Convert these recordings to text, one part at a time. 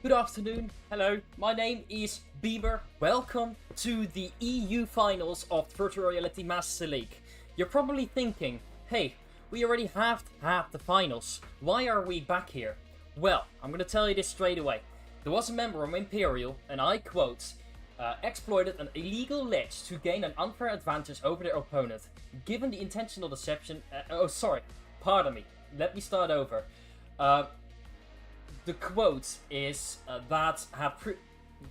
Good afternoon, hello, my name is Bieber. Welcome to the EU finals of Virtual Reality Master League. You're probably thinking, hey, we already have had the finals. Why are we back here? Well, I'm gonna tell you this straight away. There was a member of Imperial, and I quote, exploited an illegal ledge to gain an unfair advantage over their opponent. Given the intentional deception... pardon me. Let me start over. The quote is that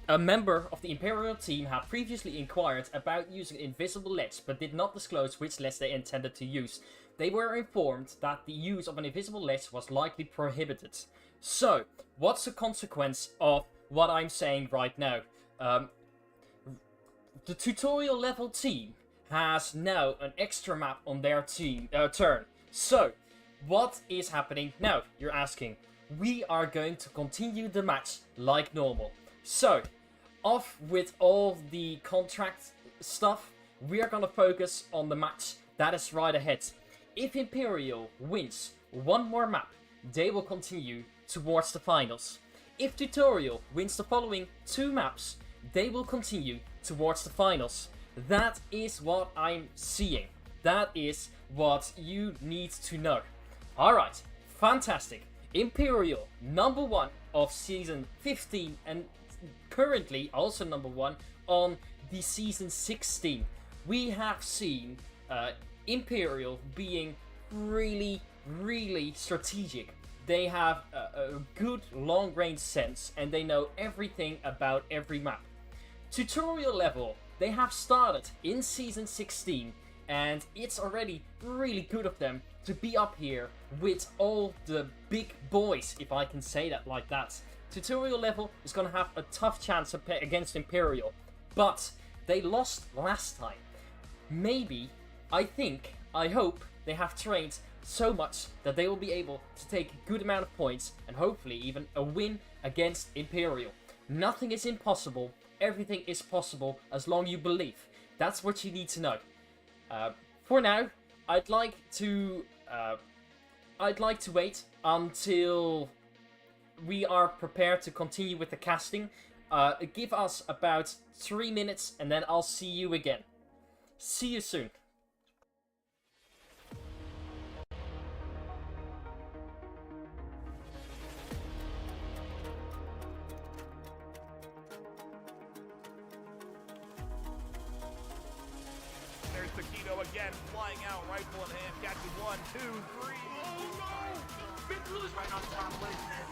a member of the Imperial team had previously inquired about using invisible ledge, but did not disclose which ledge they intended to use. They were informed that the use of an invisible ledge was likely prohibited. So, what's the consequence of what I'm saying right now? The tutorial level team has now an extra map on their turn. So, what is happening now? You're asking. We are going to continue the match like normal. So, off with all the contract stuff, we are gonna focus on the match that is right ahead. If Imperial wins one more map, they will continue towards the finals. If Tutorial wins the following 2 maps, they will continue towards the finals. That is what I'm seeing. That is what you need to know. Alright, fantastic. Imperial, number 1 of season 15 and currently also number 1 on the season 16. We have seen Imperial being really strategic. They have a good long range sense and they know everything about every map. Tutorial level, they have started in season 16 and it's already really good of them to be up here with all the big boys, if I can say that like that. Tutorial level is going to have a tough chance against Imperial, but they lost last time. Maybe, I hope they have trained so much that they will be able to take a good amount of points and hopefully even a win against Imperial. Nothing is impossible, everything is possible as long as you believe. That's what you need to know. For now, I'd like to wait until we are prepared to continue with the casting. Give us about 3 minutes and then I'll see you again. See you soon. There's Taquito again, flying out, rifle in hand, catching 1, 2, 3. Oh no! Victor is right on top placement.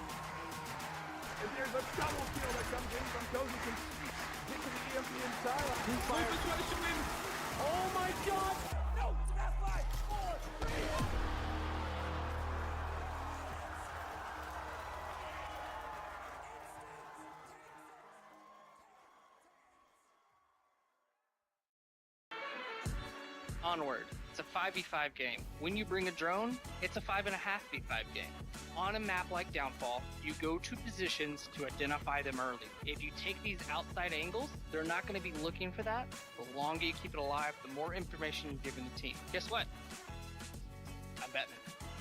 And there's a double kill that comes in from Cozy Conceit. Into the EMP inside. He fires. Oh my god! No! That's 5, 4, 3. Onward. It's a 5v5 game. When you bring a drone, it's a 5.5v5 game. On a map like Downfall, you go to positions to identify them early. If you take these outside angles, they're not going to be looking for that. The longer you keep it alive, the more information you're giving the team. Guess what? I'm Batman.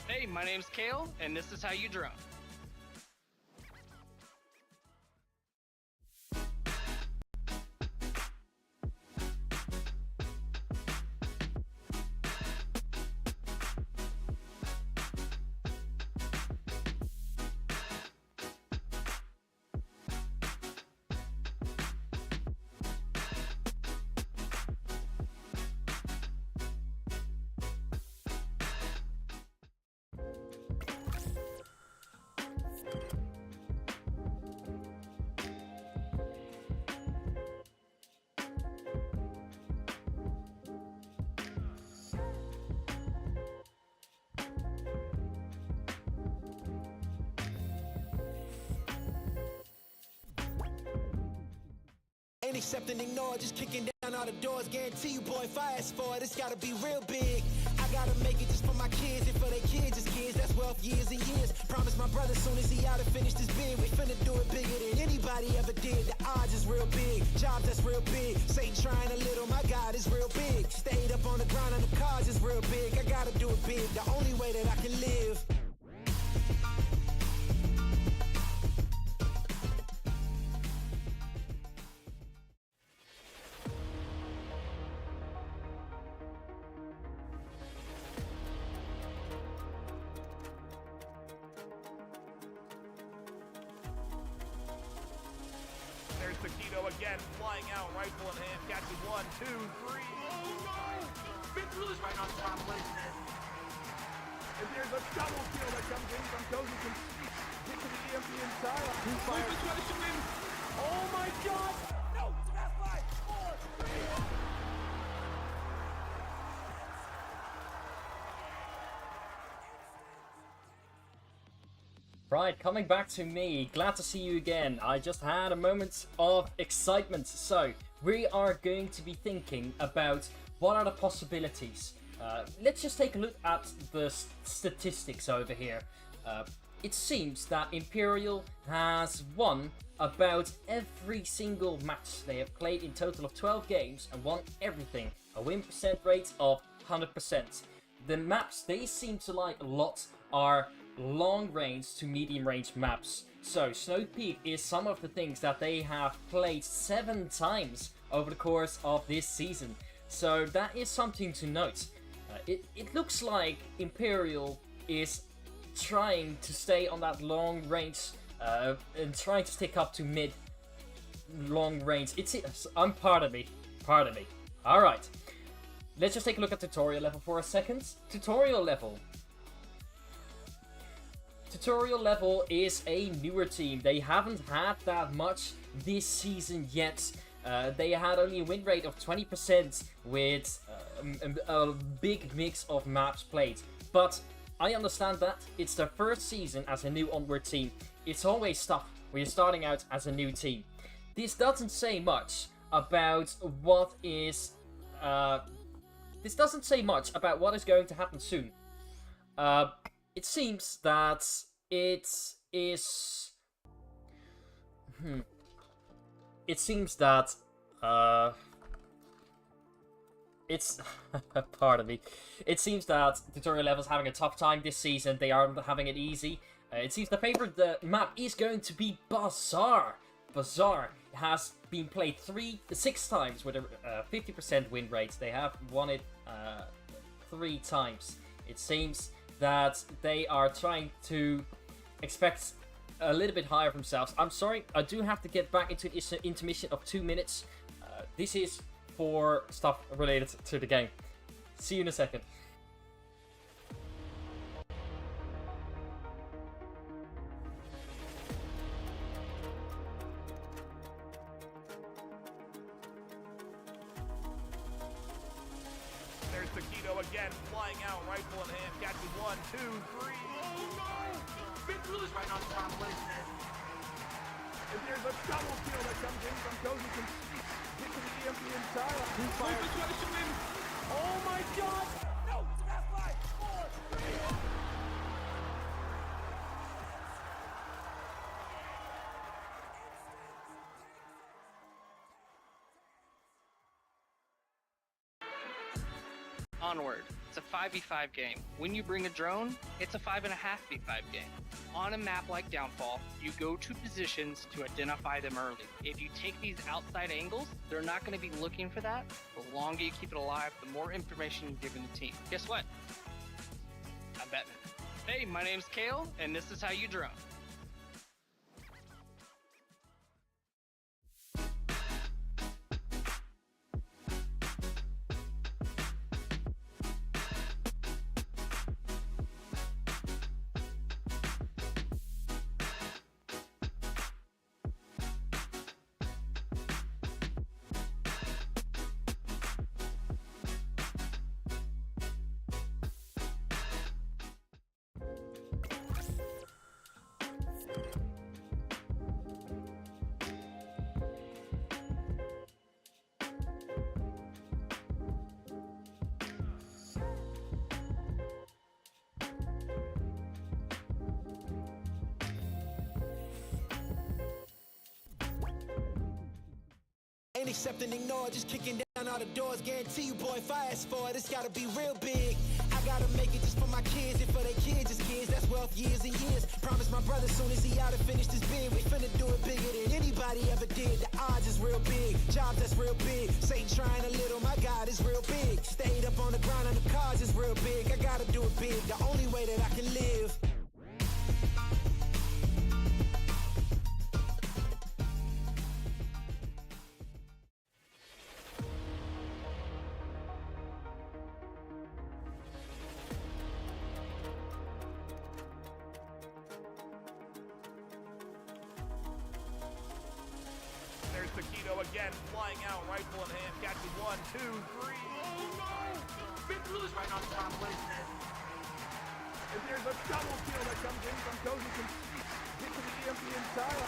Hey, my name's Kale, and this is how you drone. Ain't accept and ignore, just kicking down all the doors. Guarantee you, boy, fast forward, it's gotta be real big. I gotta make it just for my kids and for their kids' as kids. That's wealth years and years. Promise my brother soon as he out and finish this bid, we finna do it bigger than anybody ever did. The odds is real big, jobs that's real big. Satan trying a little, my God is real big. Stayed up on the grind on the cars is real big. I gotta do it big, the only way that I can live. Taquito again, flying out, rifle in hand, catches 1, 2, 3. Oh no! Mitchell is right on top placement. And there's a double kill that comes in from Cozy from Street. Hit to the EMP inside. Two fires. Oh my god! No! Fast 5, 4, 3. Right, coming back to me. Glad to see you again. I just had a moment of excitement. So, we are going to be thinking about what are the possibilities. Let's just take a look at the statistics over here. It seems that Imperial has won about every single match they have played in total of 12 games and won everything. A win percent rate of 100%. The maps they seem to like a lot are long range to medium range maps. So Snow Peak is some of the things that they have played 7 times over the course of this season. So that is something to note. It looks like Imperial is trying to stay on that long range and trying to stick up to mid long range. I'm part of me. Alright, let's just take a look at tutorial level for a second. Tutorial level is a newer team. They haven't had that much this season yet. They had only a win rate of 20% with a big mix of maps played. But I understand that it's their first season as a new Onward team. It's always tough when you're starting out as a new team. This doesn't say much about what is going to happen soon. It seems that it is... It seems that... It's... pardon me. It seems that tutorial level is having a tough time this season. They aren't having it easy. It seems the favorite map is going to be Bazaar. Bazaar has been played 6 times with a 50% win rate. They have won it 3 times. It seems that they are trying to expect a little bit higher from themselves. I'm sorry, I do have to get back into this intermission of 2 minutes. This is for stuff related to the game. See you in a second. There's Taquito again, flying out, rifle in hand, catches 1, 2, 3. Oh no! Mitchell is right on top placement. And there's a double kill that comes in from Cozy from Street. Hit to the EMP inside. Two fires. Oh my god! No! Fast 5, 4, 3. Onward. It's a 5v5 game. When you bring a drone, it's a 5.5v5 game. On a map like Downfall, you go to positions to identify them early. If you take these outside angles, they're not going to be looking for that. The longer you keep it alive, the more information you give the team. Guess what? I'm Batman. Hey, my name's Kale, and this is how you drone. Ain't accept and ignore, just kicking down all the doors. Guarantee you, boy, if I ask for it, it's gotta be real big. I gotta make it just for my kids and for their kids' kids. That's wealth years and years. Promise my brother soon as he out and finished his bid, we finna do it bigger than anybody ever did. The odds is real big, jobs that's real big. Satan trying a little, my God is real big. Stayed up on the ground on the cars is real big. I gotta do it big, the only way that I can live. again, flying out, rifle in hand, catches 1, 2, 3. Oh no! Mithril is right on top, listen. If there's a double kill that comes in from Cozy, can hit to the EMP inside.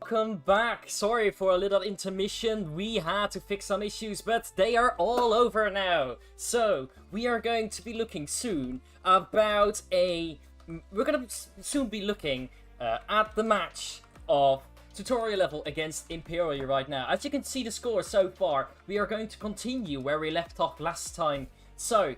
Welcome back. Sorry for a little intermission. We had to fix some issues, but they are all over now. So we are going to be looking soon about we're gonna soon be looking at the match of tutorial level against Imperial right now. As you can see the score so far, we are going to continue where we left off last time. So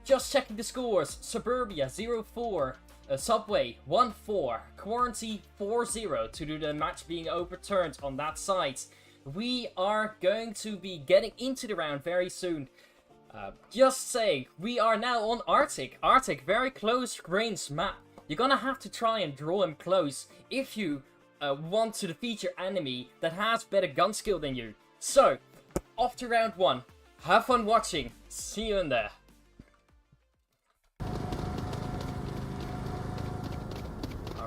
just checking the scores: Suburbia 0-4. Subway 1-4, Quarantine 4-0 to do the match being overturned on that side. We are going to be getting into the round very soon. Just say, we are now on Arctic. Arctic, very close range map. You're gonna have to try and draw him close if you want to defeat your enemy that has better gun skill than you. So, off to round 1. Have fun watching. See you in there.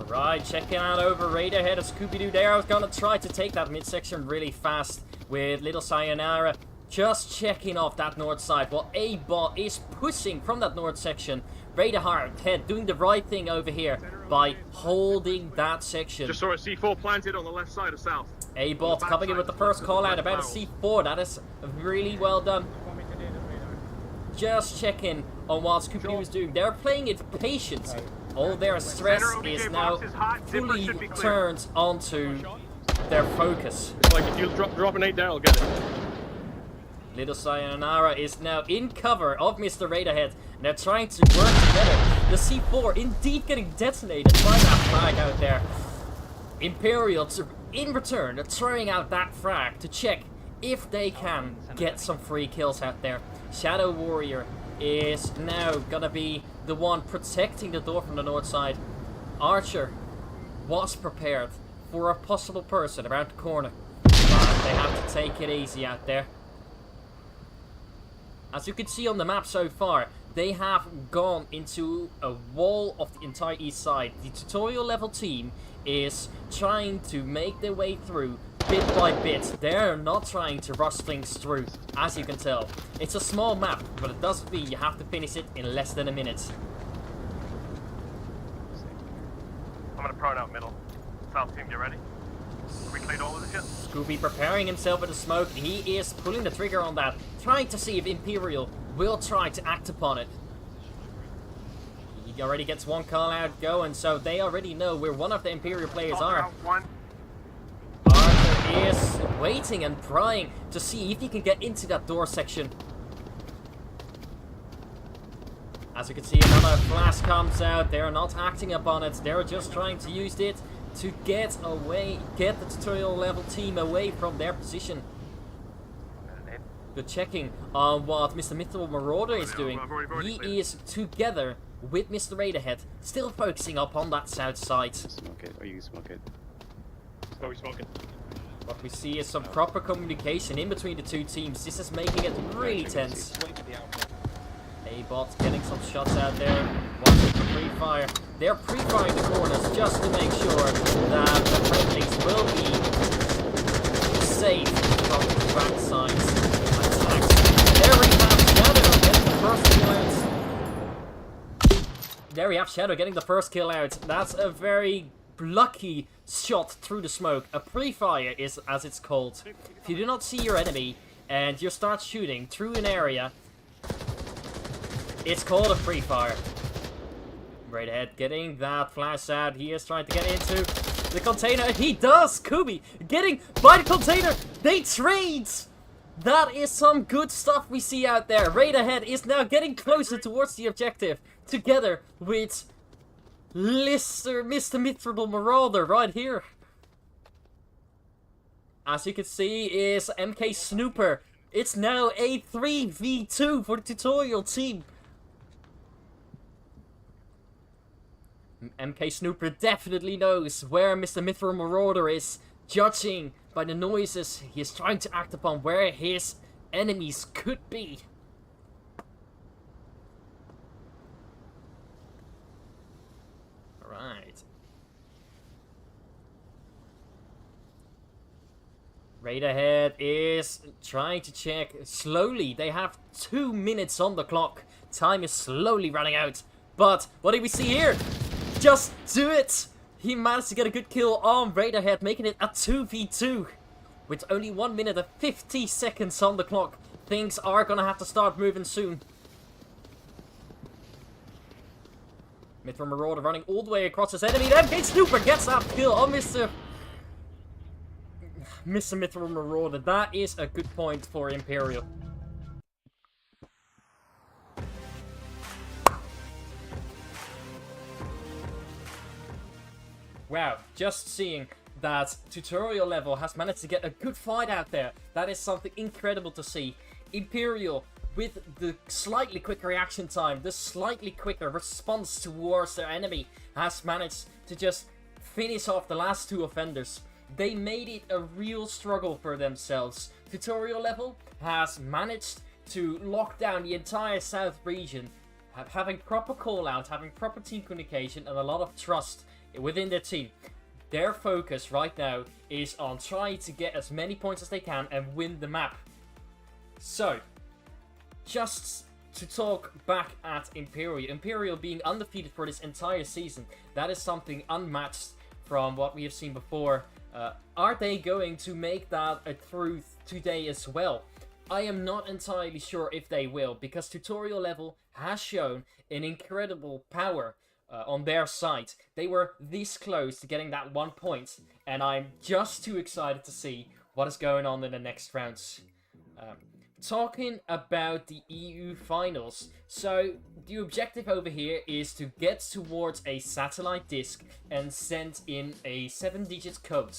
Right, checking out over radar ahead of Scooby-Doo there. I was gonna try to take that midsection really fast with Little Sayonara. Just checking off that north side while A-Bot is pushing from that north section. Radar head doing the right thing over here by holding that section. Just saw a C4 planted on the left side of south. A-Bot coming in with the first call out about a C4. That is really well done. Just checking on what Scooby-Doo is doing. They're playing it patient. All their stress is now fully turned onto their focus. It's like if you drop an 8 there, I'll get it. Little Sayonara is now in cover of Mr. Radarhead, and they're trying to work together. The C4 indeed getting detonated by that frag out there. Imperial, in return, are throwing out that frag to check if they can get some free kills out there. Shadow Warrior is now gonna be the one protecting the door from the north side. Archer was prepared for a possible person around the corner, but they have to take it easy out there. As you can see on the map so far, they have gone into a wall of the entire east side. The tutorial level team is trying to make their way through bit by bit. They're not trying to rush things through, as you can tell. It's a small map, but it doesn't mean you have to finish it in less than a minute. I'm gonna prone out middle. South team, get ready. Have we cleared all of this yet? Scooby preparing himself with the smoke. He is pulling the trigger on that, trying to see if Imperial will try to act upon it. He already gets one call out going, so they already know where one of the Imperial players are. Arthur is waiting and trying to see if he can get into that door section. As you can see, another flash comes out. They're not acting upon it. They're just trying to use it to get the tutorial level team away from their position. Good checking on what Mr. Mythical Marauder is doing. He is together with Mr. Radarhead, still focusing up on that south side. Smoke it, or you smoke it. What are we smoking? What we see is some proper communication in between the two teams. This is making it really tense. A-Bot getting some shots out there. Watching for pre-fire. They're pre-firing the corners just to make sure that the friendlies will be safe from the back sides. Attacks. There we have Shadow getting the first kill out. There we have Shadow getting the first kill out. That's a very lucky shot through the smoke. A pre-fire is as it's called. If you do not see your enemy and you start shooting through an area, it's called a pre-fire. Right ahead, getting that flash out. He is trying to get into the container. He does! Scooby getting by the container. They trade! That is some good stuff we see out there. Radar is now getting closer towards the objective, together with Mr. Mithrable Marauder right here. As you can see, is MK Snooper. It's now a 3v2 for the tutorial team. MK Snooper definitely knows where Mr. Mithril Marauder is, judging by the noises he is trying to act upon where his enemies could be. Alright. Radiohead is trying to check slowly. They have 2 minutes on the clock. Time is slowly running out. But what do we see here? Just do it! He managed to get a good kill on Radiohead, making it a 2v2. With only 1 minute and 50 seconds on the clock. Things are gonna have to start moving soon. Mithra Marauder running all the way across his enemy. Then Big Snooper gets that kill on Mr. Mithra Marauder. That is a good point for Imperial. Wow, just seeing that tutorial level has managed to get a good fight out there. That is something incredible to see. Imperial, with the slightly quicker reaction time, the slightly quicker response towards their enemy, has managed to just finish off the last 2 offenders. They made it a real struggle for themselves. Tutorial level has managed to lock down the entire South region, having proper call-out, having proper team communication, and a lot of trust within their team. Their focus right now is on trying to get as many points as they can and win the map. So, just to talk back at Imperial being undefeated for this entire season, that is something unmatched from what we have seen before. Are they going to make that a truth today as well? I am not entirely sure if they will, because tutorial level has shown an incredible power on their side. They were this close to getting that 1 point, and I'm just too excited to see what is going on in the next rounds. Talking about the EU finals, so the objective over here is to get towards a satellite disk and send in a 7-digit code.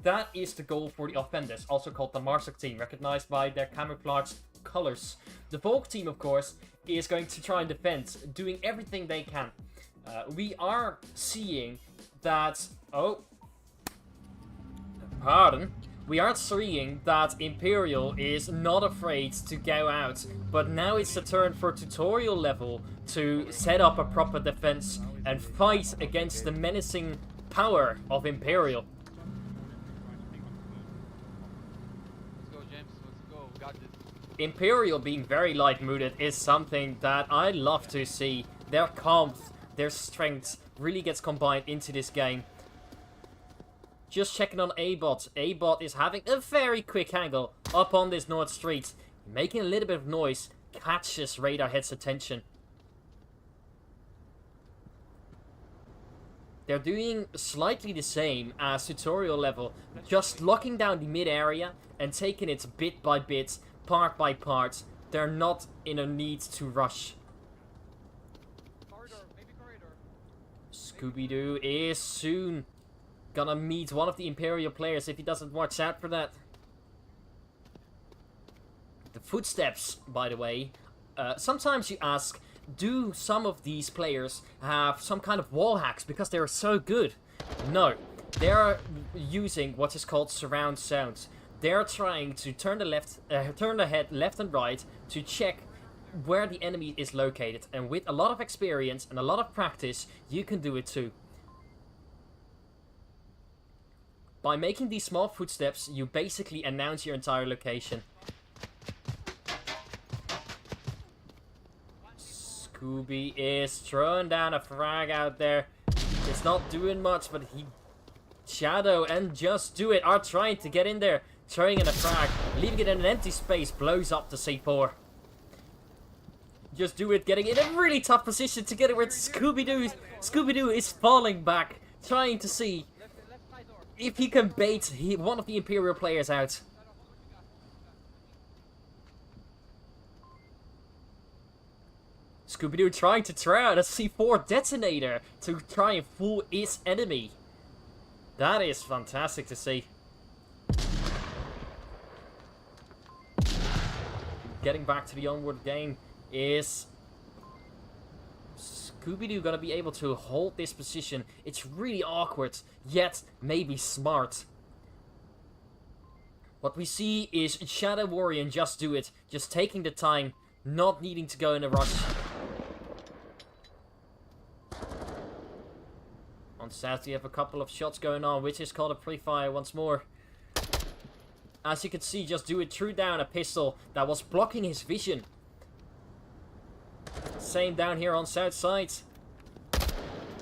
That is the goal for the offenders, also called the Marsuk team, recognized by their camouflage colors. The Volk team, of course, is going to try and defend, doing everything they can. We are seeing that... Oh. Pardon. We are seeing that Imperial is not afraid to go out, but now it's the turn for tutorial level to set up a proper defense and fight against the menacing power of Imperial. Let's go, James. Let's go. We got this. Imperial being very light-mooded is something that I love to see. Their calm, their strength really gets combined into this game. Just checking on A-Bot. A-Bot is having a very quick angle up on this North Street. Making a little bit of noise. Catches Radiohead's attention. They're doing slightly the same as tutorial level. Just locking down the mid-area and taking it bit by bit, part by part. They're not in a need to rush. Corridor, maybe corridor. Scooby-Doo is soon gonna meet one of the Imperial players if he doesn't watch out for that. The footsteps, by the way. Sometimes you ask, do some of these players have some kind of wall hacks because they're so good? No. They're using what is called surround sound. They're trying to turn the head left and right to check where the enemy is located. And with a lot of experience and a lot of practice, you can do it too. By making these small footsteps, you basically announce your entire location. Scooby is throwing down a frag out there. It's not doing much, but Shadow and Just Do It are trying to get in there. Throwing in a frag, leaving it in an empty space, blows up the C4. Just Do It getting in a really tough position together with Scooby-Doo. Scooby-Doo is falling back, trying to see if he can bait one of the Imperial players out. Scooby-Doo trying to throw out a C4 detonator to try and fool his enemy. That is fantastic to see. Getting back to the Onward game, is Scooby-Doo gonna be able to hold this position? It's really awkward, yet maybe smart. What we see is Shadow Warrior and Just Do It, just taking the time, not needing to go in a rush. On South we have a couple of shots going on, which is called a pre-fire once more. As you can see, Just Do It threw down a pistol that was blocking his vision. Same down here on south side.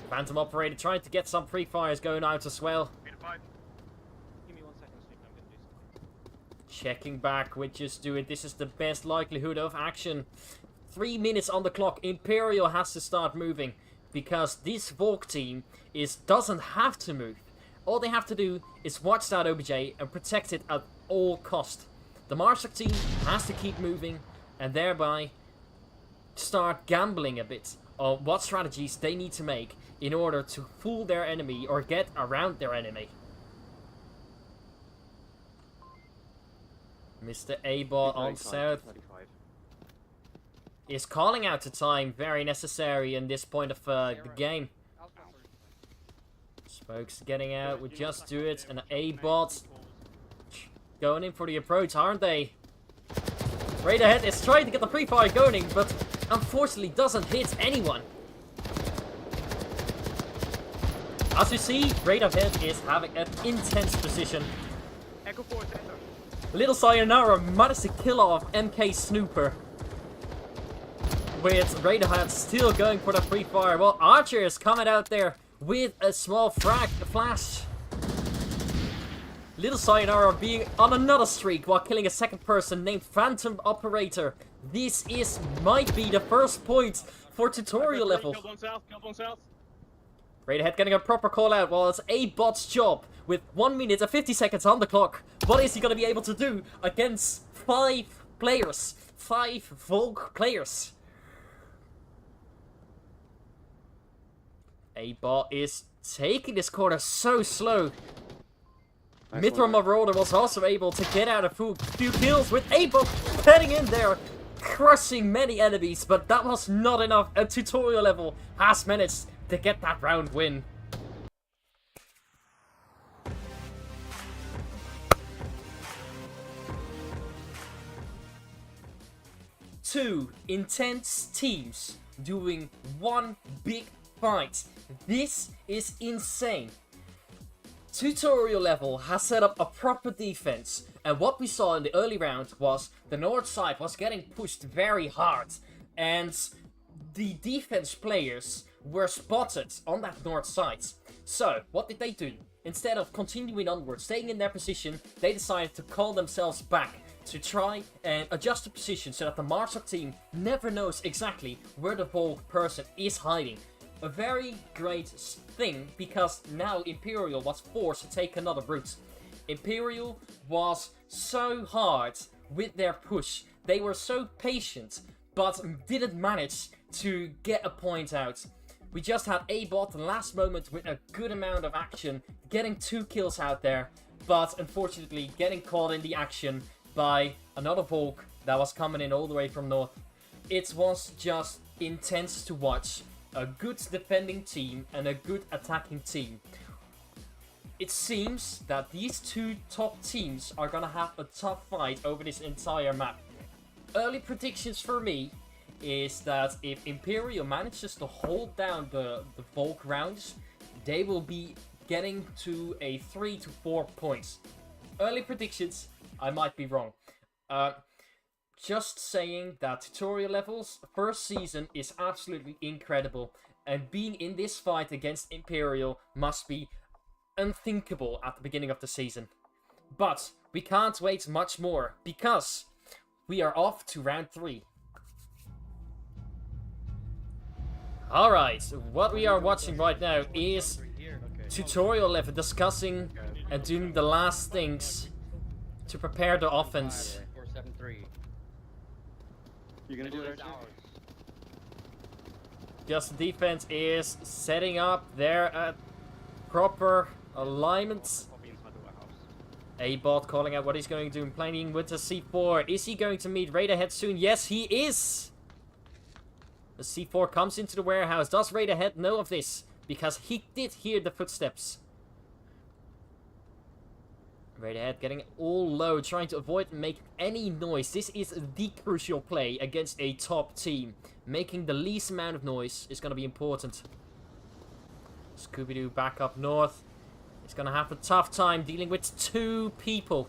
Phantom operator trying to get some pre-fires going out as well. Give me 1 second, Sneak. I'm gonna do something. Checking back with Just Do It. This is the best likelihood of action. 3 minutes on the clock. Imperial has to start moving. Because this Volk team doesn't have to move. All they have to do is watch that OBJ and protect it at all cost. The Marshak team has to keep moving and thereby start gambling a bit on what strategies they need to make in order to fool their enemy or get around their enemy. Mr. A-Bot on south is calling out the time, very necessary in this point of the game. Spokes getting out with Just Do It and A-Bot going in for the approach, aren't they? Radiohead is trying to get the pre-fire going, but unfortunately doesn't hit anyone. As you see, Radiohead is having an intense position. Echo 4 center. Little Sayonara managed to kill off MK Snooper. With Radiohead still going for the pre-fire. Well, Archer is coming out there with a small flash. Little Sayonara being on another streak while killing a second person named Phantom Operator. This might be the first point for tutorial level. Killed one south. Radiohead getting a proper call out while it's A-Bot's job with 1 minute and 50 seconds on the clock. What is he going to be able to do against 5 players? 5 Volk players. A-Bot is taking this corner so slow. Mithra Marauder was also able to get out a few kills with A-Bot heading in there, crushing many enemies, but that was not enough. A tutorial level has managed to get that round win. Two intense teams doing one big fight. This is insane. Tutorial level has set up a proper defense, and what we saw in the early round was the north side was getting pushed very hard, and the defense players were spotted on that north side. So, what did they do? Instead of continuing onward, staying in their position, they decided to call themselves back to try and adjust the position so that the Marshak team never knows exactly where the Volk person is hiding. A very great thing, because now Imperial was forced to take another route. Imperial was so hard with their push. They were so patient, but didn't manage to get a point out. We just had A-Bot the last moment with a good amount of action, getting 2 kills out there, but unfortunately getting caught in the action by another Volk that was coming in all the way from north. It was just intense to watch. A good defending team and a good attacking team. It seems that these two top teams are gonna have a tough fight over this entire map. Early predictions for me is that if Imperial manages to hold down the Volk rounds, they will be getting to a 3 to 4 points. Early predictions, I might be wrong. Just saying that tutorial levels first season is absolutely incredible, and being in this fight against Imperial must be unthinkable at the beginning of the season. But we can't wait much more, because we are off to round 3. Alright, what we are watching right now is tutorial level discussing and doing the last things to prepare the offense. 473. You gonna do it, Archie? Just the defense is setting up their proper alignment. A-Bot calling out what he's going to do and playing with the C4. Is he going to meet Radiohead soon? Yes, he is! The C4 comes into the warehouse. Does Radiohead know of this? Because he did hear the footsteps. Radiohead getting all low, trying to avoid making any noise. This is the crucial play against a top team. Making the least amount of noise is going to be important. Scooby-Doo back up north. He's going to have a tough time dealing with 2 people.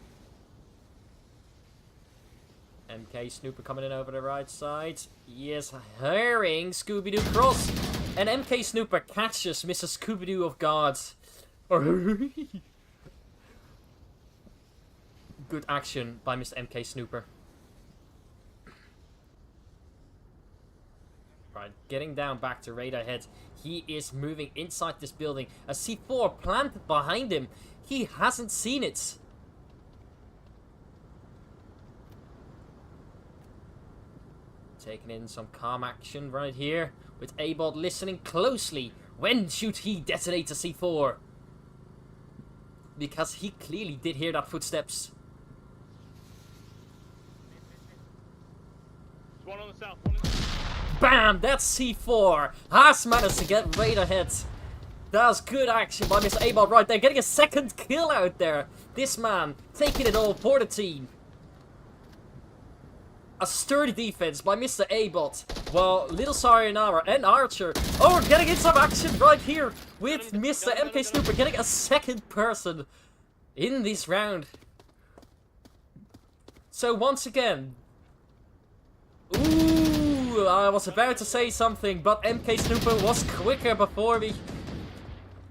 MK Snooper coming in over the right side. He is hearing Scooby-Doo cross. And MK Snooper catches Mr. Scooby-Doo off guard. Good action by Mr. MK Snooper. Right, getting down back to radar head. He is moving inside this building. A C4 planted behind him. He hasn't seen it. Taking in some calm action right here. With A-Bot listening closely. When should he detonate a C4? Because he clearly did hear that footsteps. One on the south, one on the south. Bam! That's C4. Has managed to get right ahead. That's good action by Mr. A-Bot right there. Getting a second kill out there. This man taking it all for the team. A sturdy defense by Mr. A-Bot. While Little Sayonara and Archer are getting in some action right here with Mr. MK Snooper getting a second person in this round. So once again... Ooh, I was about to say something, but MK Snooper was quicker before me.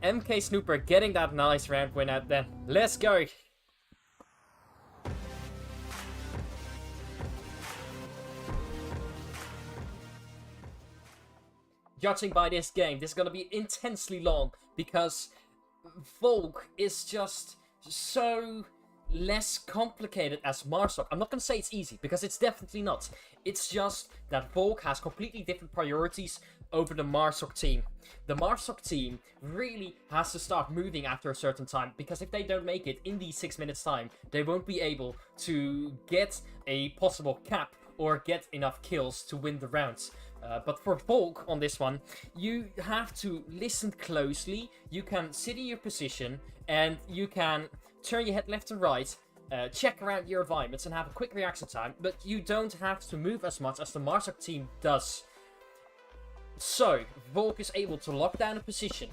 MK Snooper getting that nice round win out then. Let's go. Judging by this game, this is going to be intensely long because Volk is just so less complicated as Marsoc. I'm not going to say it's easy because it's definitely not. It's just that Volk has completely different priorities over the Marsoc team. The Marsoc team really has to start moving after a certain time because if they don't make it in these 6 minutes time, they won't be able to get a possible cap or get enough kills to win the rounds. But for Volk on this one, you have to listen closely, you can sit in your position, and you can turn your head left and right, check around your environments and have a quick reaction time, but you don't have to move as much as the Marsoc team does. So, Volk is able to lock down a position,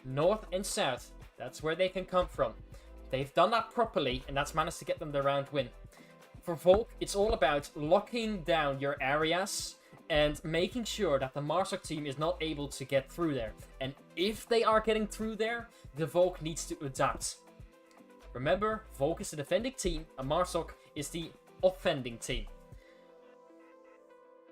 north and south, that's where they can come from. They've done that properly, and that's managed to get them the round win. For Volk, it's all about locking down your areas, and making sure that the Marsoc team is not able to get through there. And if they are getting through there, the Volk needs to adapt. Remember, Volk is the defending team, and Marsoc is the offending team.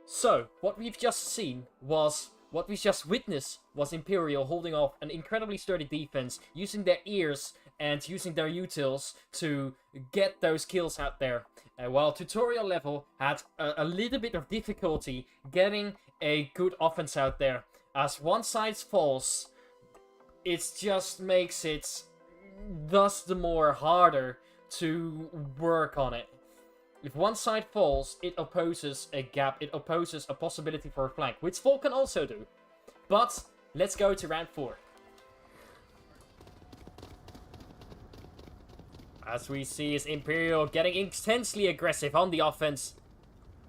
So, what we've just seen was, what we just witnessed was Imperial holding off an incredibly sturdy defense, using their ears and using their utils to get those kills out there. While Tutorial Level had a little bit of difficulty getting a good offense out there. As one side falls, it just makes it thus the more harder to work on it. If one side falls, it opposes a gap, it opposes a possibility for a flank, which Volk can also do. But let's go to round 4. As we see is Imperial getting intensely aggressive on the offense.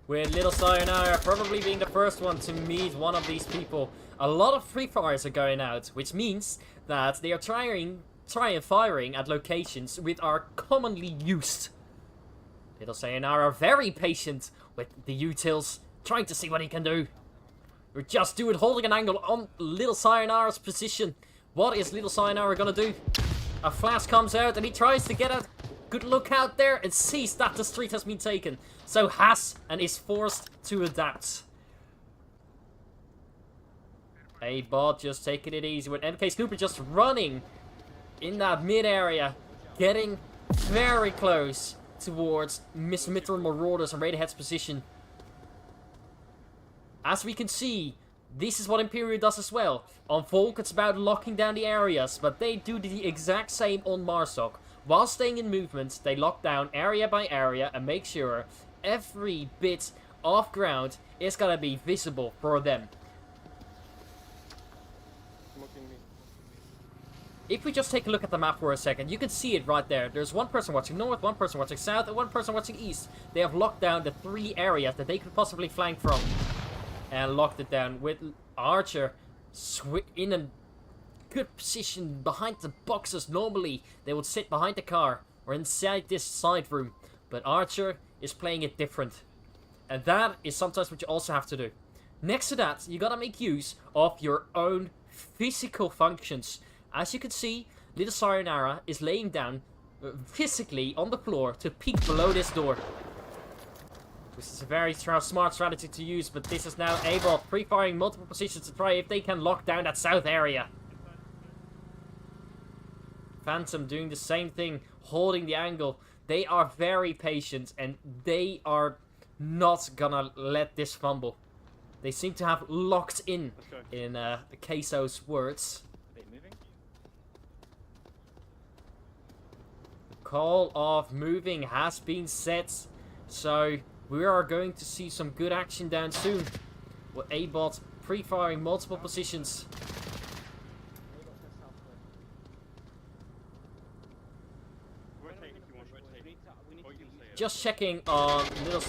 With Little Sayonara probably being the first one to meet one of these people. A lot of free fires are going out, which means that they are trying firing at locations which are commonly used. Little Sayonara very patient with the utils, trying to see what he can do. We're just doing holding an angle on Little Sayonara's position. What is Little Sayonara gonna do? A flash comes out and he tries to get a good look out there and sees that the street has been taken. So has and is forced to adapt. A-Bot just taking it easy with MK Snooper just running in that mid area. Getting very close towards Miss Mithril Marauders and Radiohead's position. As we can see, this is what Imperial does as well. On Volk, it's about locking down the areas, but they do the exact same on Marsoc. While staying in movement, they lock down area by area and make sure every bit of ground is gonna be visible for them. If we just take a look at the map for a second, you can see it right there. There's one person watching north, one person watching south, and one person watching east. They have locked down the 3 areas that they could possibly flank from. And locked it down with Archer in a good position behind the boxes. Normally, they would sit behind the car or inside this side room. But Archer is playing it different. And that is sometimes what you also have to do. Next to that, you gotta make use of your own physical functions. As you can see, little Sayonara is laying down physically on the floor to peek below this door. This is a very smart strategy to use, but this is now able, pre-firing multiple positions to try if they can lock down that south area. Phantom doing the same thing, holding the angle. They are very patient, and they are not gonna let this fumble. They seem to have locked in Queso's words. Call of moving has been set, so we are going to see some good action down soon. With A-Bot pre-firing multiple positions. Just checking on little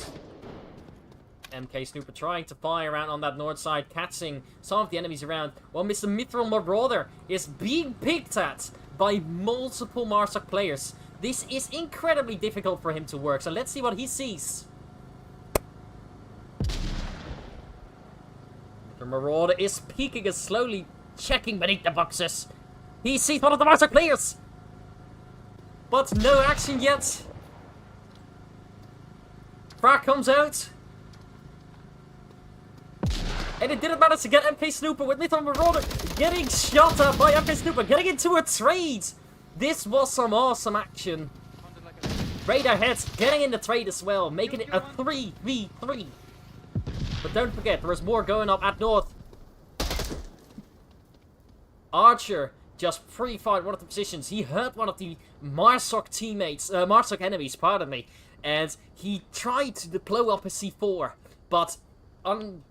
MK Snooper trying to fly around on that north side, catching some of the enemies around, while Mr. Mithril Marauder is being picked at by multiple Marsoc players. This is incredibly difficult for him to work, so let's see what he sees. The Marauder is peeking and slowly checking beneath the boxes. He sees one of the Marsoc players! But no action yet. Frag comes out. And it didn't manage to get MK Snooper with Mithril Marauder getting shot at by MK Snooper, getting into a trade. This was some awesome action. Radar heads getting in the trade as well, making it a 3v3. But don't forget, there is more going up at north. Archer just pre-fired one of the positions. He hurt one of the Marsoc teammates, Marsoc enemies, pardon me. And he tried to blow up a C4, but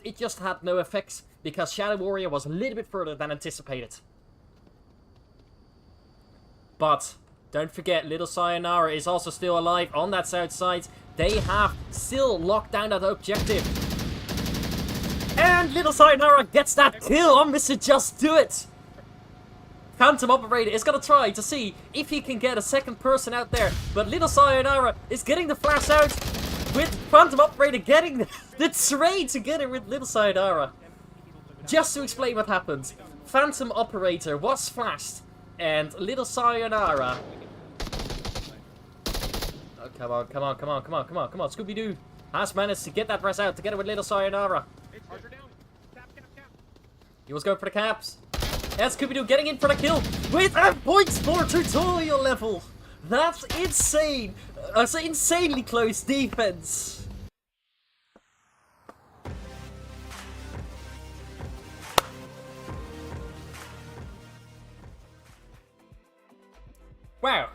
it just had no effects because Shadow Warrior was a little bit further than anticipated. But don't forget, little Sayonara is also still alive on that south side. They have still locked down that objective. And little Sayonara gets that kill on Mr. Just Do It. Phantom Operator is gonna try to see if he can get a second person out there. But little Sayonara is getting the flash out with Phantom Operator getting the trade together with little Sayonara. Just to explain what happened. Phantom Operator was flashed and little Sayonara... Oh, come on, come on, come on, come on, come on, come on. Scooby-Doo has managed to get that press out together with little Sayonara. He was going for the caps. And Scooby-Doo getting in for the kill with a points for tutorial level. That's insane. That's an insanely close defense. Wow.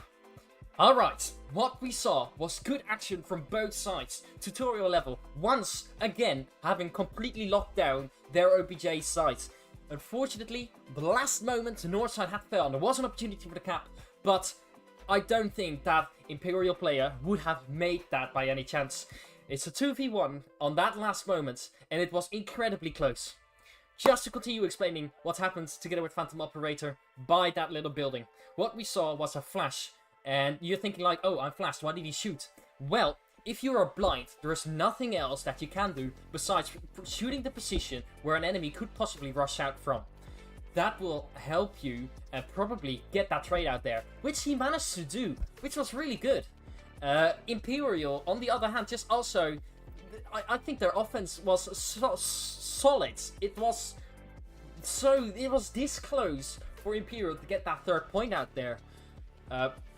Alright, what we saw was good action from both sides. Tutorial level, once again, having completely locked down their OPJ sites. Unfortunately, the last moment the north side had fell, and there was an opportunity for the cap, but I don't think that Imperial player would have made that by any chance. It's a 2v1 on that last moment, and it was incredibly close. Just to continue explaining what happened together with Phantom Operator by that little building. What we saw was a flash, and you're thinking like, oh, I'm flashed, why did he shoot? Well, if you are blind, there is nothing else that you can do besides shooting the position where an enemy could possibly rush out from. That will help you and probably get that trade out there, which he managed to do, which was really good. Imperial, on the other hand, just also, I think their offense was solid. It was this close for Imperial to get that third point out there.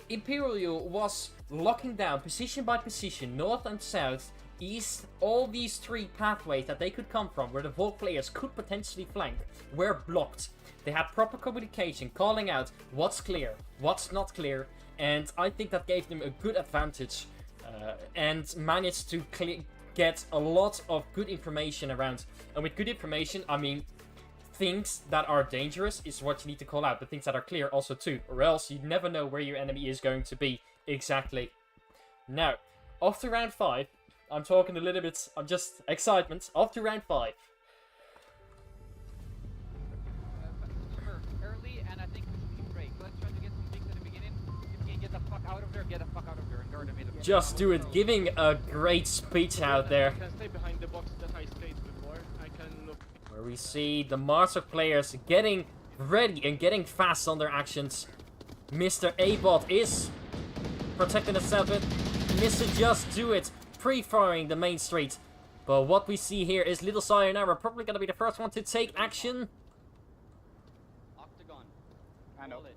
Imperial was locking down position by position, north and south, east, all these three pathways that they could come from, where the Volk players could potentially flank, were blocked. They had proper communication, calling out what's clear, what's not clear, and I think that gave them a good advantage, and managed to get a lot of good information around. And with good information, I mean, things that are dangerous is what you need to call out, but things that are clear also too, or else you never know where your enemy is going to be exactly. Now, off to round 5, I'm talking a little bit, I'm just excitement, off to round 5. Super early, and I think we should break. Let's try to get some things at the beginning. If we can get the fuck fuck out of there, get the fuck out of there, and guard the middle. Just do it, giving a great speech out there. I can stay behind the box that I stayed before. I can look. Where we see the Master players getting ready and getting fast on their actions. Mr. A-Bot is protecting himself with Mr. Just Do It, pre-firing the main street. But what we see here is Little Sayonara probably gonna be the first one to take action. Octagon. I know. Hold it.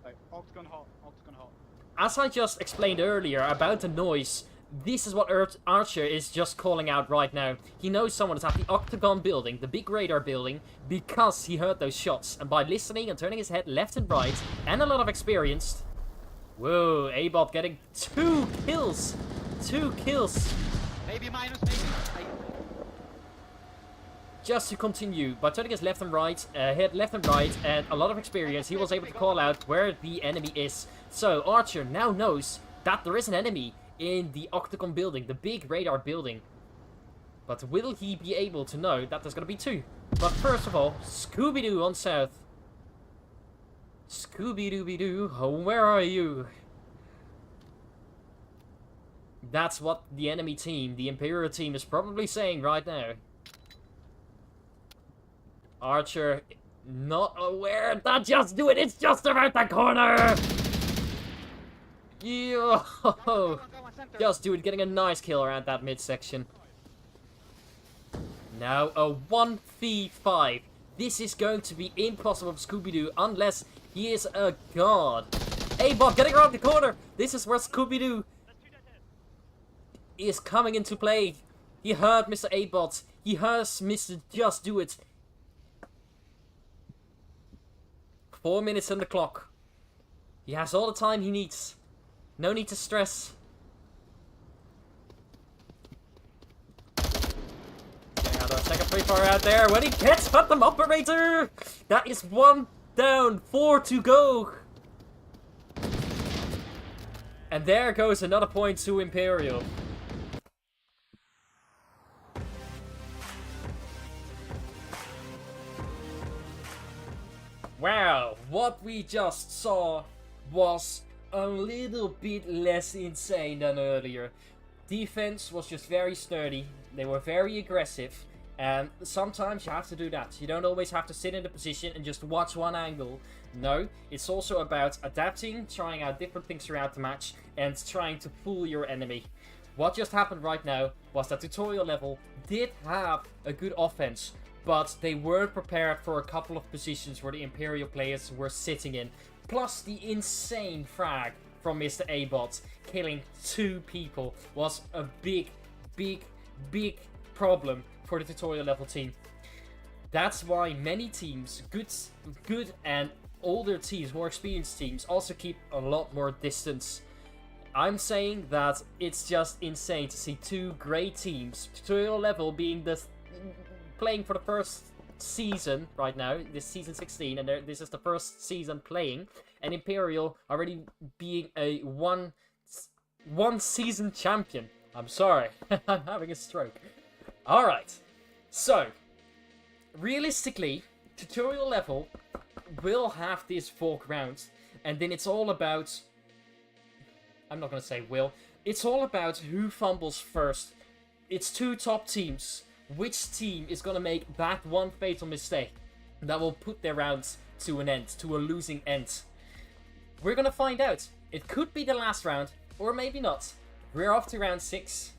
Like, Octagon Hall. Octagon Hall. As I just explained earlier about the noise, this is what Archer is just calling out right now. He knows someone is at the Octagon building, the big radar building, because he heard those shots. And by listening and turning his head left and right, and a lot of experience... Whoa, A-Bot getting 2 kills! 2 kills! Maybe minus, maybe. Just to continue, by turning his left and right, head left and right, and a lot of experience, he was able to call out where the enemy is. So Archer now knows that there is an enemy in the Octagon building, the big radar building. But will he be able to know that there's gonna be 2? But first of all, Scooby-Doo on south. Scooby-Dooby-Doo, where are you? That's what the enemy team, the Imperial team, is probably saying right now. Archer, not aware that Just Do It, it's just around the corner! Yo! Just Do It, getting a nice kill around that midsection. Now a 1v5. This is going to be impossible for Scooby-Doo unless he is a god. A-Bot getting around the corner! This is where Scooby-Doo is coming into play. He heard Mr. A-Bot. He hears Mr. Just Do It. 4 minutes on the clock. He has all the time he needs. No need to stress. Second free fire out there when he gets Phantom Operator! That is 1 down, 4 to go. And there goes another point to Imperial. Wow, what we just saw was a little bit less insane than earlier. Defense was just very sturdy, they were very aggressive, and sometimes you have to do that. You don't always have to sit in the position and just watch one angle. No, it's also about adapting, trying out different things throughout the match, and trying to fool your enemy. What just happened right now was that tutorial level did have a good offense, but they weren't prepared for a couple of positions where the Imperial players were sitting in. Plus the insane frag from Mr. A-Bot, killing 2 people, was a big problem for the tutorial level team. That's why many teams, good and older teams, more experienced teams, also keep a lot more distance. I'm saying that it's just insane to see 2 great teams, tutorial level being the playing for the first season right now, this season 16, and this is the first season playing, and Imperial already being a one season champion. I'm sorry, I'm having a stroke. Alright, so realistically, tutorial level will have these 4 rounds, and then it's all about, I'm not gonna say will, it's all about who fumbles first. It's 2 top teams. Which team is gonna make that one fatal mistake that will put their rounds to an end, to a losing end? We're gonna find out. It could be the last round, or maybe not. We're off to round 6.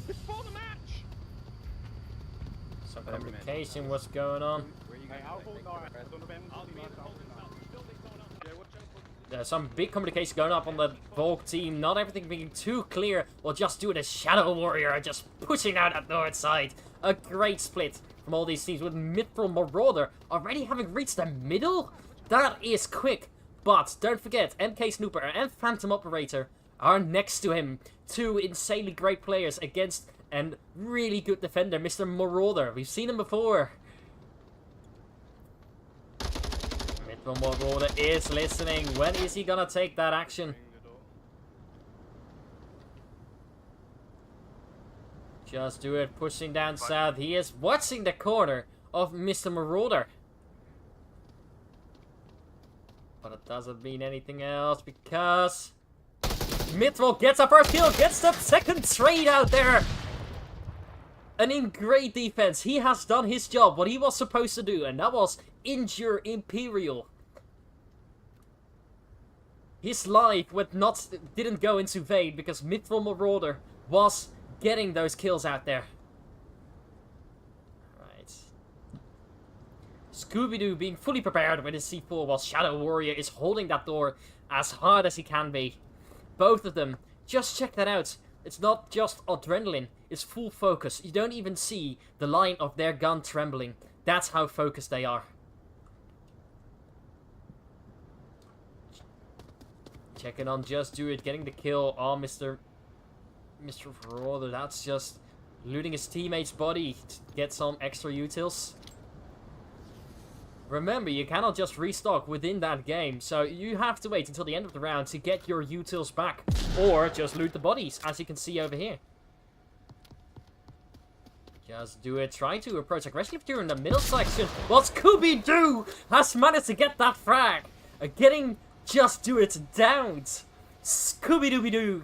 Before the match! Some communication, what's going on? There's some big communication going up on the Volk team. Not everything being too clear. We'll just do the Shadow Warrior just pushing out at north side. A great split from all these teams with Mithril Marauder already having reached the middle. That is quick. But don't forget, MK Snooper and Phantom Operator are next to him. 2 insanely great players against a really good defender, Mr. Marauder. We've seen him before. Marauder is listening. When is he gonna take that action? Just Do It, pushing down south. He is watching the corner of Mr. Marauder. But it doesn't mean anything else because Mithril gets a first kill, gets the second trade out there. And in great defense, he has done his job, what he was supposed to do, and that was injure Imperial. His life didn't go into vain because Mithril Marauder was getting those kills out there. Alright. Scooby-Doo being fully prepared with his C4 while Shadow Warrior is holding that door as hard as he can be. Both of them, just check that out. It's not just adrenaline, it's full focus. You don't even see the line of their gun trembling. That's how focused they are. Checking on Just Do It, getting the kill on Mr. Marauder. That's just looting his teammate's body to get some extra utils. Remember, you cannot just restock within that game, so you have to wait until the end of the round to get your utils back. Or just loot the bodies, as you can see over here. Just Do It, trying to approach aggressive during the middle section. Well, Scooby-Doo has managed to get that frag. Getting Just Do It down. Scooby-Dooby-Doo.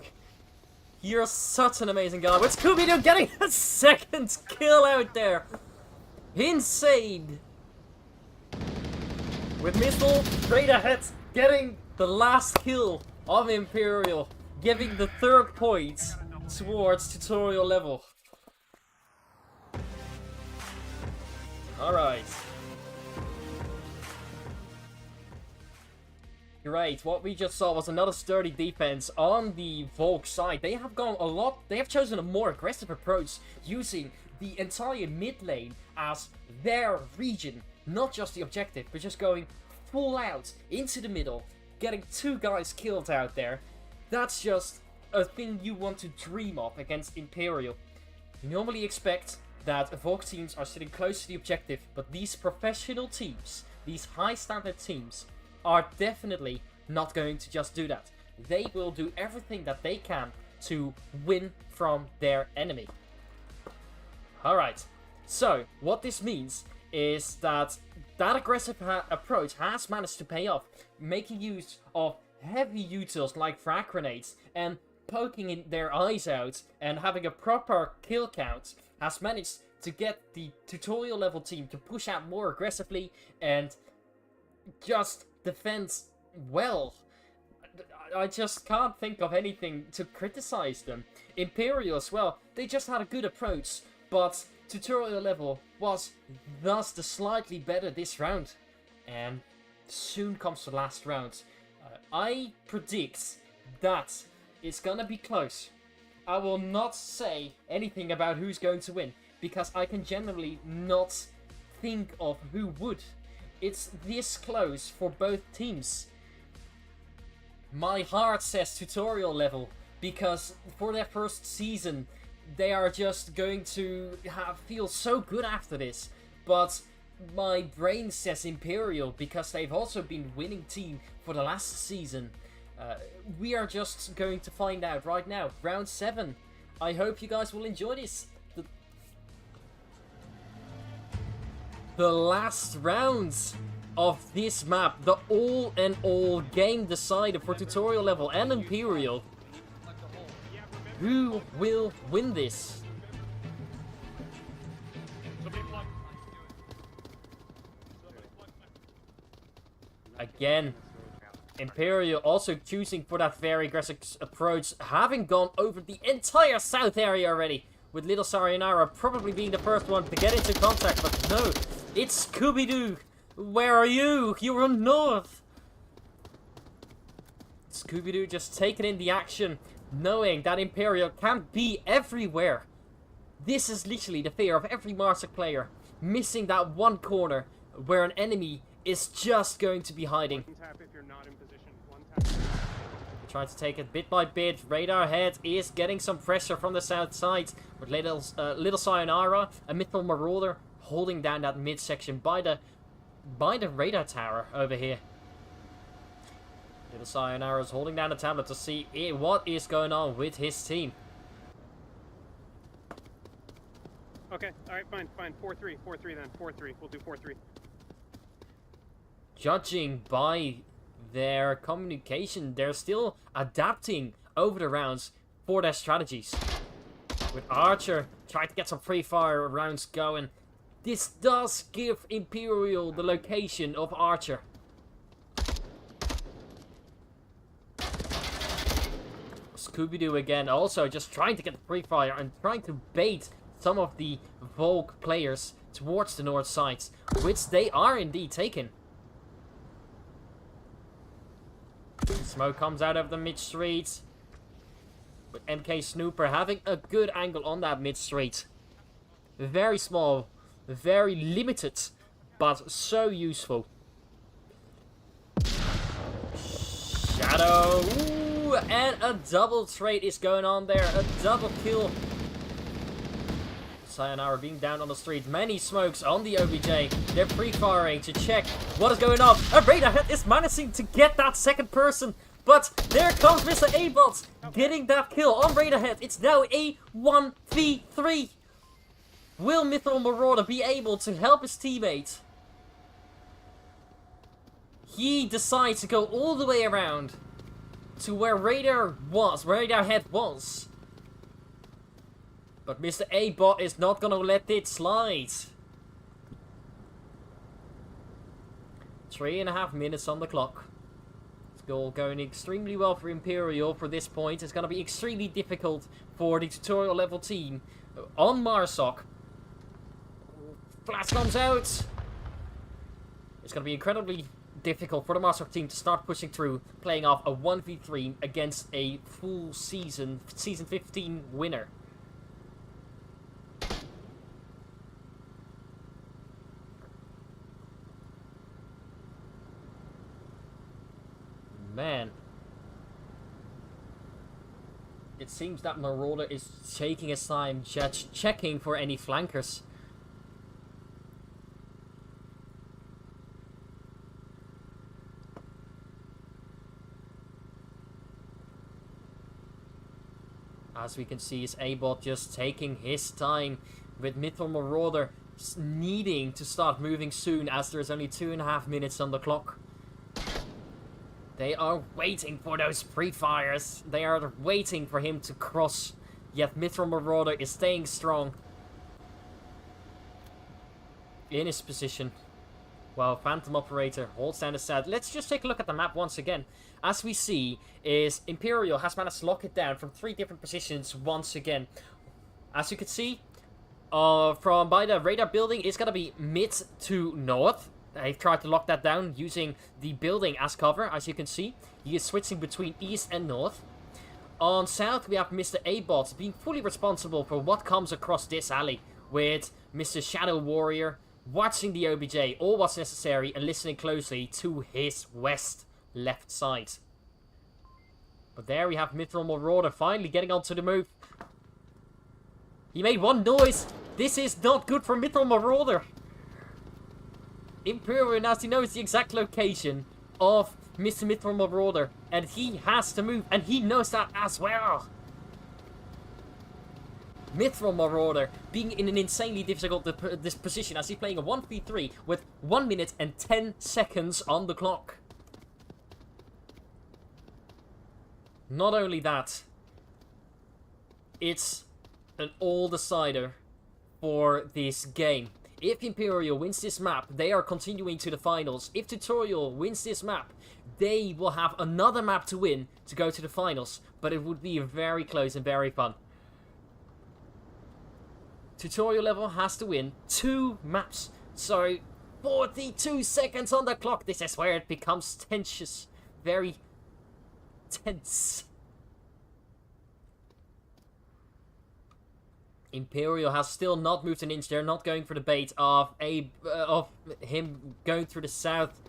You're such an amazing guy. With Scooby-Doo getting a second kill out there. Insane. With Mithril straight ahead, getting the last kill of Imperial, giving the third point towards tutorial level. Alright. Great, what we just saw was another sturdy defense on the Volk side. They have chosen a more aggressive approach, using the entire mid lane as their region. Not just the objective, but just going full out into the middle, getting 2 guys killed out there. That's just a thing you want to dream of against Imperial. You normally expect that Volk teams are sitting close to the objective, but these professional teams, these high standard teams, are definitely not going to just do that. They will do everything that they can to win from their enemy. Alright, so what this means is that aggressive approach has managed to pay off, making use of heavy utils like frag grenades and poking in their eyes out and having a proper kill count has managed to get the tutorial level team to push out more aggressively and just defend well. I just can't think of anything to criticize them. Imperial as well, they just had a good approach, but tutorial level was thus the slightly better this round. And soon comes the last round. I predict that it's gonna be close. I will not say anything about who's going to win, because I can generally not think of who would. It's this close for both teams. My heart says tutorial level, because for their first season, they are just going to feel so good after this. But my brain says Imperial, because they've also been winning team for the last season. We are just going to find out right now. Round 7. I hope you guys will enjoy this. The last rounds of this map. The all-in-all game decider for tutorial level and Imperial. Who will win this? Again, Imperial also choosing for that very aggressive approach, having gone over the entire south area already, with Little Sayonara probably being the first one to get into contact, but no, it's Scooby-Doo. Where are you? You're on north. Scooby-Doo just taking in the action, knowing that Imperial can be everywhere. This is literally the fear of every Marsec player, missing that one corner where an enemy is just going to be hiding. Trying to take it bit by bit. Radar Head is getting some pressure from the south side, with Little Sayonara, a Mithril Marauder, holding down that midsection by the radar tower over here. Little Sayonara is holding down the tablet to see what is going on with his team. Okay, alright, fine. 4-3 then. 4-3. We'll do 4-3. Judging by their communication, they're still adapting over the rounds for their strategies. With Archer trying to get some free fire rounds going. This does give Imperial the location of Archer. Scooby-Doo again, also just trying to get the free fire and trying to bait some of the Volk players towards the north sides, which they are indeed taking. Smoke comes out of the mid-street, with MK Snooper having a good angle on that mid-street. Very small, very limited, but so useful. Shadow, ooh, and a double trade is going on there, a double kill. Sayonara being down on the street, many smokes on the OBJ. They're pre-firing to check what is going on. And Radiohead is managing to get that second person, but there comes Mr. A-Bot getting that kill on Radiohead. It's now a 1v3. Will Mithril Marauder be able to help his teammate? He decides to go all the way around to where Radiohead was. But Mr. A-Bot is not gonna let it slide. 3.5 minutes on the clock. It's all going extremely well for Imperial for this point. It's gonna be extremely difficult for the tutorial level team on Marsoc. Flash comes out. It's gonna be incredibly difficult for the Marsoc team to start pushing through, playing off a 1v3 against a full season 15 winner. Man, it seems that Marauder is taking his time just checking for any flankers. As we can see, is A-Bot just taking his time, with Mithril Marauder needing to start moving soon as there's only 2.5 minutes on the clock. They are waiting for those pre-fires. They are waiting for him to cross. Yet Mithril Marauder is staying strong in his position, while Phantom Operator holds down the side. Let's just take a look at the map once again. As we see, is Imperial has managed to lock it down from 3 different positions once again. As you can see, from by the radar building, it's gonna be mid to north. They've tried to lock that down using the building as cover, as you can see. He is switching between east and north. On south, we have Mr. A-Bot being fully responsible for what comes across this alley, with Mr. Shadow Warrior watching the OBJ, all what's necessary, and listening closely to his west left side. But there we have Mithril Marauder finally getting onto the move. He made one noise. This is not good for Mithril Marauder. Imperial now knows the exact location of Mr. Mithril Marauder, and he has to move, and he knows that as well. Mithril Marauder being in an insanely difficult this position as he's playing a 1v3 with 1 minute and 10 seconds on the clock. Not only that, it's an all-decider for this game. If Imperial wins this map, they are continuing to the finals. If Tutorial wins this map, they will have another map to win to go to the finals. But it would be very close and very fun. Tutorial level has to win 2 maps. So, 42 seconds on the clock. This is where it becomes tensious. Very tense. Imperial has still not moved an inch. They're not going for the bait of him going through the south.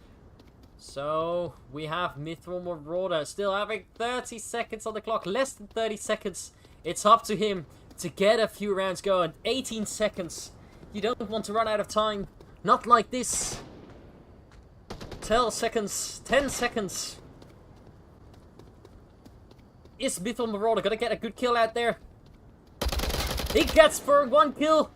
So we have Mithril Marauder still having 30 seconds on the clock. Less than 30 seconds. It's up to him to get a few rounds going. 18 seconds. You don't want to run out of time. Not like this. 12 seconds. 10 seconds. Is Mithril Marauder gonna get a good kill out there? He gets for 1 kill.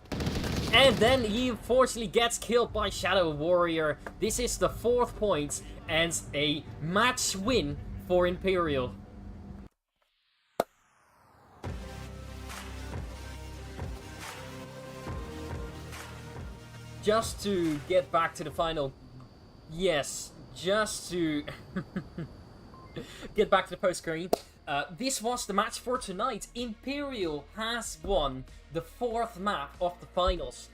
And then he unfortunately gets killed by Shadow Warrior. This is the 4th point and a match win for Imperial. Just to get back to the final... Yes, just to get back to the post screen. This was the match for tonight. Imperial has won the 4th map of the finals.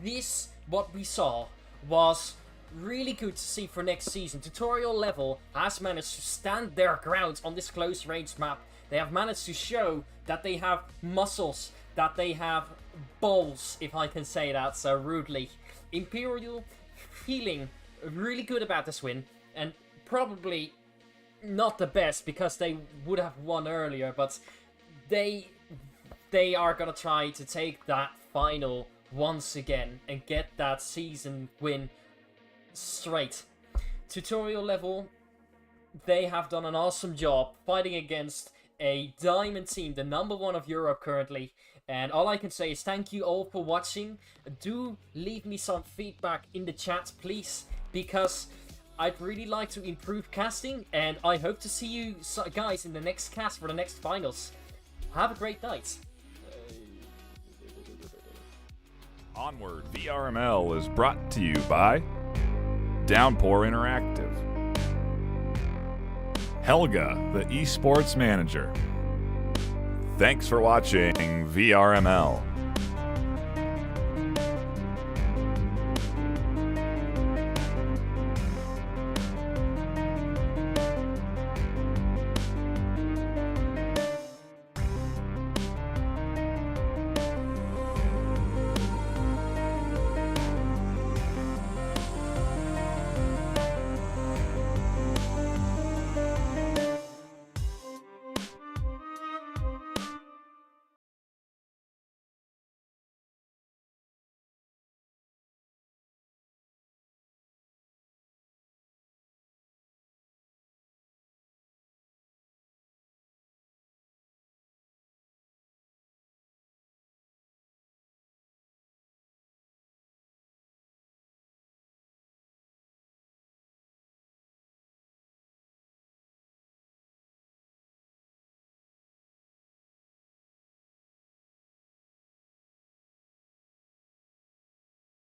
This, what we saw, was really good to see for next season. Tutorial Level has managed to stand their ground on this close range map. They have managed to show that they have muscles, that they have balls, if I can say that so rudely. Imperial feeling really good about this win, and probably not the best because they would have won earlier, but they are gonna try to take that final once again and get that season win straight. Tutorial Level, they have done an awesome job fighting against a diamond team, the #1 of Europe currently. And all I can say is thank you all for watching. Do leave me some feedback in the chat, please, because I'd really like to improve casting, and I hope to see you guys in the next cast for the next finals. Have a great night. Onward VRML is brought to you by Downpour Interactive, Helga, the esports manager. Thanks for watching VRML.